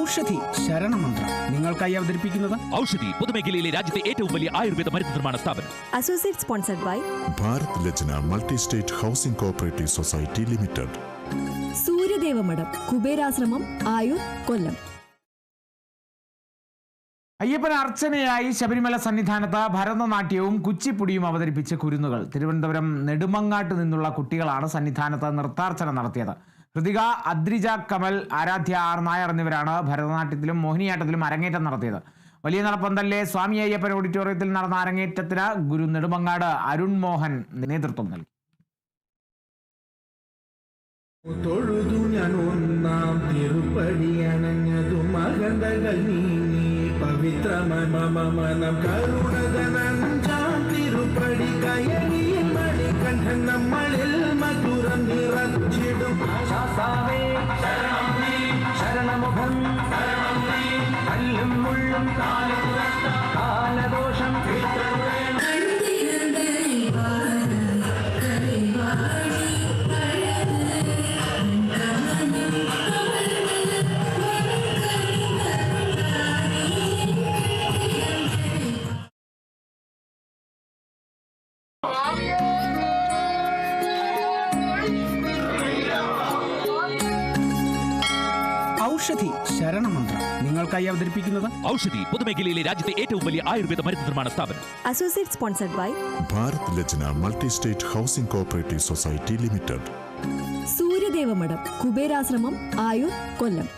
ഔഷധി ശരണമന്ത്രം നിങ്ങൾക്കായി അവതരിപ്പിക്കുന്നത് ഔഷധി പൊതുമേഖലയിലെ രാജ്യത്തെ ഏറ്റവും വലിയ ആയുർവേദ മരുന്ന് നിർമ്മാണ സ്ഥാപനം. Associate sponsored by Bharat Lajna multi state housing cooperative society limited. Suryadevamadham Kuberashramam Ayur Kollam. Ayyappan അർച്ചനയായി ശബരിമല സന്നിധാനത്ത് ഭരതനാട്യവും കുച്ചിപ്പുടിയും അവതരിപ്പിച്ച് കുരുന്നുകൾ. തിരുവനന്തപുരം നെടുമങ്ങാട്ട് നിന്നുള്ള കുട്ടികളാണ് സന്നിധാനത്ത് നൃത്താർച്ചന നടത്തിയത്. ഹൃതിക, അദ്രിജ, കമൽ, ആരാധ്യ ആർ നായർ എന്നിവരാണ് ഭരതനാട്യത്തിലും മോഹിനിയാട്ടത്തിലും അരങ്ങേറ്റം നടത്തിയത്. വലിയ നടപ്പന്തലിലെ സ്വാമി അയ്യപ്പൻ ഓഡിറ്റോറിയത്തിൽ നടന്ന അരങ്ങേറ്റത്തിന് ഗുരു നെടുമങ്ങാട് അരുൺ മോഹൻ നേതൃത്വം നൽകി. തൊഴുതു ഞാൻ ഒന്നാം തിരുപ്പടിയണഞ്ഞതു മകന്തകൾ നീങ്ങി പവിത്രമനം കരുണകനഞ്ചാം തിരുപ്പടി കയറി മണികണ്ഠൻ നമ്മളിൽ മധുരം നിറച്ചിടും. ശരണമുഖം കല്ലും മുള്ളും കാലദോഷം ഔഷധി ശരണമന്ത്രം നിങ്ങൾക്കായി അവതരിപ്പിക്കുന്നത് ഔഷധി പൊതുമേഖലയിലെ രാജ്യത്തെ ഏറ്റവും വലിയ ആയുർവേദ മരുന്ന് നിർമ്മാണ സ്ഥാപനം. Associate sponsored by Bharat Lajna multi state housing cooperative society limited. Suryadevamadham Kuberashramam Ayur Kollam.